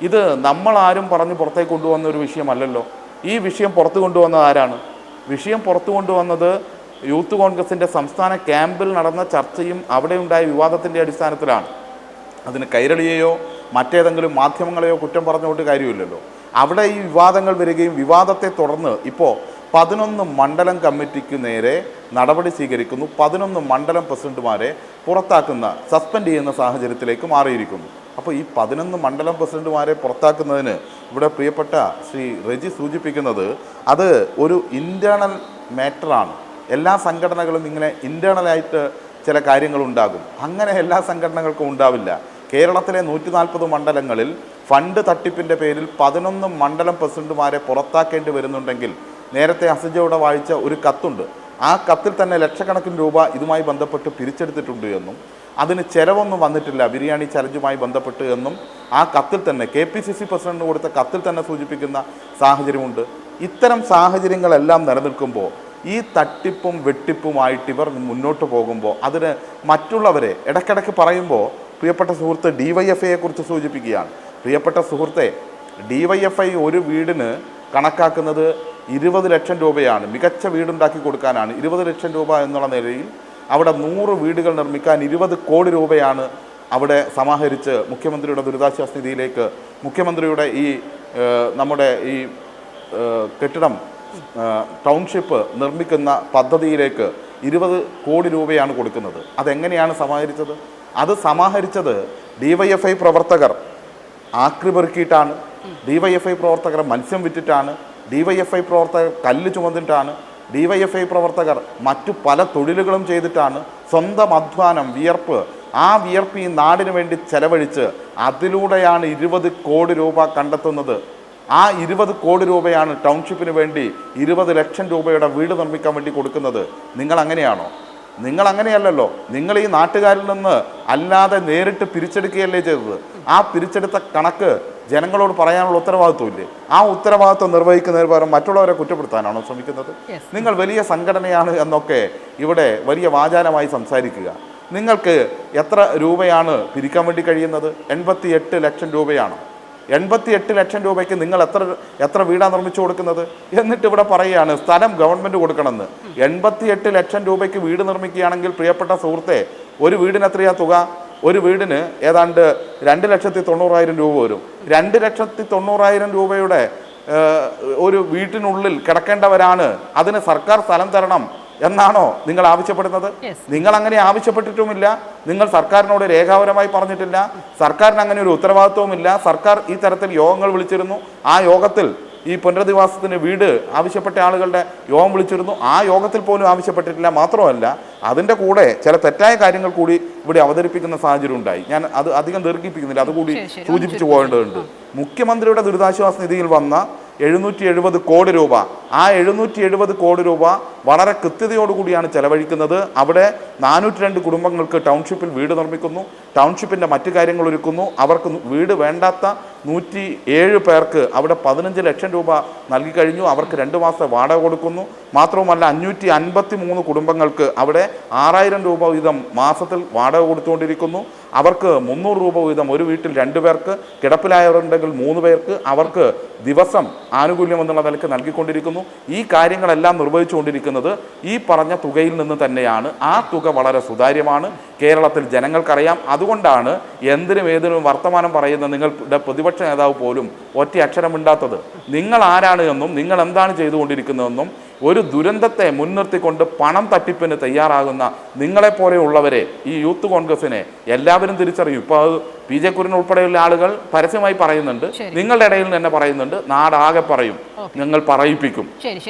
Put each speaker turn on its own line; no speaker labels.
ഇത് നമ്മളാരും പറഞ്ഞ് പുറത്തേക്ക് കൊണ്ടുവന്ന ഒരു വിഷയമല്ലല്ലോ. ഈ വിഷയം പുറത്തു കൊണ്ടുവന്നത് ആരാണ്? വിഷയം പുറത്തു കൊണ്ടുവന്നത് യൂത്ത് കോൺഗ്രസിൻ്റെ സംസ്ഥാന ക്യാമ്പിൽ നടന്ന ചർച്ചയും അവിടെ ഉണ്ടായ വിവാദത്തിൻ്റെ അടിസ്ഥാനത്തിലാണ്. അതിന് കൈരളിയെയോ മറ്റേതെങ്കിലും മാധ്യമങ്ങളെയോ കുറ്റം പറഞ്ഞുകൊണ്ട് കാര്യമില്ലല്ലോ. അവിടെ ഈ വിവാദങ്ങൾ വരികയും വിവാദത്തെ തുടർന്ന് ഇപ്പോൾ 11 മണ്ഡലം കമ്മിറ്റിക്ക് നേരെ നടപടി സ്വീകരിക്കുന്നു. 11 മണ്ഡലം പ്രസിഡന്റുമാരെ പുറത്താക്കുന്ന, സസ്പെൻഡ് ചെയ്യുന്ന സാഹചര്യത്തിലേക്ക് മാറിയിരിക്കുന്നു. അപ്പോൾ ഈ 11 മണ്ഡലം പ്രസിഡന്റുമാരെ പുറത്താക്കുന്നതിന് ഇവിടെ പ്രിയപ്പെട്ട ശ്രീ റെജി സൂചിപ്പിക്കുന്നത് അത് ഒരു ഇൻറ്റേർണൽ മാറ്ററാണ്. എല്ലാ സംഘടനകളും ഇങ്ങനെ ഇൻറ്റേർണലായിട്ട് ചില കാര്യങ്ങളുണ്ടാകും. അങ്ങനെ എല്ലാ സംഘടനകൾക്കും ഉണ്ടാവില്ല. കേരളത്തിലെ 140 മണ്ഡലങ്ങളിൽ ഫണ്ട് തട്ടിപ്പിൻ്റെ പേരിൽ 11 മണ്ഡലം പ്രസിഡന്റുമാരെ പുറത്താക്കേണ്ടി വരുന്നുണ്ടെങ്കിൽ നേരത്തെ അസജയുടെ വായിച്ച ഒരു കത്തുണ്ട്. ആ കത്തിൽ തന്നെ ലക്ഷക്കണക്കിന് രൂപ ഇതുമായി ബന്ധപ്പെട്ട് പിരിച്ചെടുത്തിട്ടുണ്ട് എന്നും അതിന് ചിലവൊന്നും വന്നിട്ടില്ല ബിരിയാണി ചലഞ്ചുമായി ബന്ധപ്പെട്ട് എന്നും ആ കത്തിൽ തന്നെ KPCC പ്രസിഡന്റിന് കൊടുത്ത കത്തിൽ തന്നെ സൂചിപ്പിക്കുന്ന സാഹചര്യമുണ്ട്. ഇത്തരം സാഹചര്യങ്ങളെല്ലാം നിലനിൽക്കുമ്പോൾ ഈ തട്ടിപ്പും വെട്ടിപ്പുമായിട്ട് ഇവർ മുന്നോട്ട് പോകുമ്പോൾ അതിന് മറ്റുള്ളവരെ ഇടയ്ക്കിടയ്ക്ക് പറയുമ്പോൾ പ്രിയപ്പെട്ട സുഹൃത്ത് DYFIയെ കുറിച്ച് സൂചിപ്പിക്കുകയാണ്. പ്രിയപ്പെട്ട സുഹൃത്തെ, DYFI ഒരു വീടിന് കണക്കാക്കുന്നത് 20 ലക്ഷം രൂപയാണ്. മികച്ച വീടുണ്ടാക്കി കൊടുക്കാനാണ് 20 ലക്ഷം രൂപ എന്നുള്ള നിലയിൽ അവിടെ 100 വീടുകൾ നിർമ്മിക്കാൻ 20 കോടി രൂപയാണ് അവിടെ സമാഹരിച്ച് മുഖ്യമന്ത്രിയുടെ ദുരിതാശ്വാസ നിധിയിലേക്ക്, മുഖ്യമന്ത്രിയുടെ ഈ നമ്മുടെ ഈ കെട്ടിടം ടൗൺഷിപ്പ് നിർമ്മിക്കുന്ന പദ്ധതിയിലേക്ക് 20 കോടി രൂപയാണ് കൊടുക്കുന്നത്. അതെങ്ങനെയാണ് സമാഹരിച്ചത്? അത് സമാഹരിച്ചത് DYFI പ്രവർത്തകർ ആക്രി പെറുക്കിയിട്ടാണ്, DYFI പ്രവർത്തകർ മത്സ്യം വിറ്റിട്ടാണ്, DYFI പ്രവർത്തകർ കല്ല് ചുമന്നിട്ടാണ്, DYFI പ്രവർത്തകർ മറ്റു പല തൊഴിലുകളും ചെയ്തിട്ടാണ്. സ്വന്തം അധ്വാനം, വിയർപ്പ്, ആ വിയർപ്പ് ഈ നാടിന് വേണ്ടി ചെലവഴിച്ച് അതിലൂടെയാണ് 20 കോടി രൂപ കണ്ടെത്തുന്നത്. ആ 20 കോടി രൂപയാണ് ടൗൺഷിപ്പിന് വേണ്ടി 20 ലക്ഷം രൂപയുടെ വീട് നിർമ്മിക്കാൻ വേണ്ടി കൊടുക്കുന്നത്. നിങ്ങൾ അങ്ങനെയാണോ? നിങ്ങൾ അങ്ങനെയല്ലല്ലോ. നിങ്ങൾ ഈ നാട്ടുകാരിൽ നിന്ന് അല്ലാതെ നേരിട്ട് പിരിച്ചെടുക്കുകയല്ലേ ചെയ്തത്. ആ പിരിച്ചെടുത്ത കണക്ക് ജനങ്ങളോട് പറയാനുള്ള ഉത്തരവാദിത്വമില്ലേ? ആ ഉത്തരവാദിത്വം നിർവഹിക്കുന്നതിന് പകരം മറ്റുള്ളവരെ കുറ്റപ്പെടുത്താനാണോ ശ്രമിക്കുന്നത്? നിങ്ങൾ വലിയ സംഘടനയാണ് എന്നൊക്കെ ഇവിടെ വലിയ വാചാലമായി സംസാരിക്കുക. നിങ്ങൾക്ക് എത്ര രൂപയാണ് പിരിക്കാൻ വേണ്ടി കഴിയുന്നത്? 88 ലക്ഷം രൂപയാണ്. 88 ലക്ഷം രൂപയ്ക്ക് നിങ്ങൾ എത്ര വീടാണ് നിർമ്മിച്ചു കൊടുക്കുന്നത്? എന്നിട്ട് ഇവിടെ പറയുകയാണ് സ്ഥലം ഗവൺമെൻറ് കൊടുക്കണമെന്ന്. 88 ലക്ഷം രൂപയ്ക്ക് വീട് നിർമ്മിക്കുകയാണെങ്കിൽ പ്രിയപ്പെട്ട സുഹൃത്തെ, ഒരു വീടിന് എത്രയാ തുക? ഒരു വീടിന് ഏതാണ്ട് 2,90,000 രൂപ വരും. 2,90,000 രൂപയുടെ ഒരു വീട്ടിനുള്ളിൽ കിടക്കേണ്ടവരാണ്. അതിന് സർക്കാർ സ്ഥലം തരണം എന്നാണോ നിങ്ങൾ ആവശ്യപ്പെടുന്നത്? നിങ്ങൾ അങ്ങനെ ആവശ്യപ്പെട്ടിട്ടുമില്ല. നിങ്ങൾ സർക്കാരിനോട് രേഖാപരമായി പറഞ്ഞിട്ടില്ല. സർക്കാരിന് അങ്ങനെ ഒരു ഉത്തരവാദിത്വവുമില്ല. സർക്കാർ ഈ തരത്തിൽ യോഗങ്ങൾ വിളിച്ചിരുന്നു. ആ യോഗത്തിൽ ഈ പുനരധിവാസത്തിന് വീട് ആവശ്യപ്പെട്ട ആളുകളുടെ യോഗം വിളിച്ചിരുന്നു. ആ യോഗത്തിൽ പോലും ആവശ്യപ്പെട്ടിട്ടില്ല. മാത്രമല്ല അതിൻ്റെ കൂടെ ചില തെറ്റായ കാര്യങ്ങൾ കൂടി ഇവിടെ അവതരിപ്പിക്കുന്ന സാഹചര്യം ഉണ്ടായി. ഞാൻ അത് അധികം ദീർഘിപ്പിക്കുന്നില്ല, അതുകൂടി സൂചിപ്പിച്ചു പോകേണ്ടതുണ്ട്. മുഖ്യമന്ത്രിയുടെ ദുരിതാശ്വാസ നിധിയിൽ വന്ന 770 കോടി രൂപ, ആ 770 കോടി രൂപ വളരെ കൃത്യതയോടുകൂടിയാണ് ചെലവഴിക്കുന്നത്. അവിടെ 402 കുടുംബങ്ങൾക്ക് ടൗൺഷിപ്പിൽ വീട് നിർമ്മിക്കുന്നു, ടൗൺഷിപ്പിൻ്റെ മറ്റു കാര്യങ്ങൾ ഒരുക്കുന്നു. അവർക്ക് വീട് വേണ്ടാത്ത 107 പേർക്ക് അവിടെ 15 ലക്ഷം രൂപ നൽകി കഴിഞ്ഞു. അവർക്ക് 2 മാസത്തെ വാടക കൊടുക്കുന്നു. മാത്രവുമല്ല 553 കുടുംബങ്ങൾക്ക് അവിടെ 6,000 രൂപ വീതം മാസത്തിൽ വാടക കൊടുത്തുകൊണ്ടിരിക്കുന്നു. അവർക്ക് 300 രൂപ വീതം ഒരു വീട്ടിൽ 2 പേർക്ക്, കിടപ്പിലായവരുണ്ടെങ്കിൽ 3 പേർക്ക് അവർക്ക് ദിവസം ആനുകൂല്യം എന്നുള്ള നിലയ്ക്ക് നൽകിക്കൊണ്ടിരിക്കുന്നു. ഈ കാര്യങ്ങളെല്ലാം നിർവഹിച്ചുകൊണ്ടിരിക്കുന്നത് ഈ പറഞ്ഞ തുകയിൽ നിന്ന് തന്നെയാണ്. ആ തുക വളരെ സുതാര്യമാണ്, കേരളത്തിൽ ജനങ്ങൾക്കറിയാം. അതുകൊണ്ടാണ് എന്തിനും ഏതിനും വർത്തമാനം പറയുന്ന നിങ്ങളുടെ പ്രതിപക്ഷ നേതാവ് പോലും ഒറ്റ അക്ഷരമിണ്ടാത്തത്. നിങ്ങൾ ആരാണ് എന്നും നിങ്ങൾ എന്താണ് ചെയ്തുകൊണ്ടിരിക്കുന്നതെന്നും ഒരു ദുരന്തത്തെ മുൻനിർത്തിക്കൊണ്ട് പണം തട്ടിപ്പിന് തയ്യാറാകുന്ന നിങ്ങളെപ്പോലെയുള്ളവരെ, ഈ യൂത്ത് കോൺഗ്രസിനെ എല്ലാവരും തിരിച്ചറിയും. ഇപ്പോൾ അത് PJ കുര്യൻ ഉൾപ്പെടെയുള്ള ആളുകൾ പരസ്യമായി പറയുന്നുണ്ട്, നിങ്ങളുടെ ഇടയിൽ തന്നെ പറയുന്നുണ്ട്, നാടാകെ പറയും, നിങ്ങൾ പറയിപ്പിക്കും.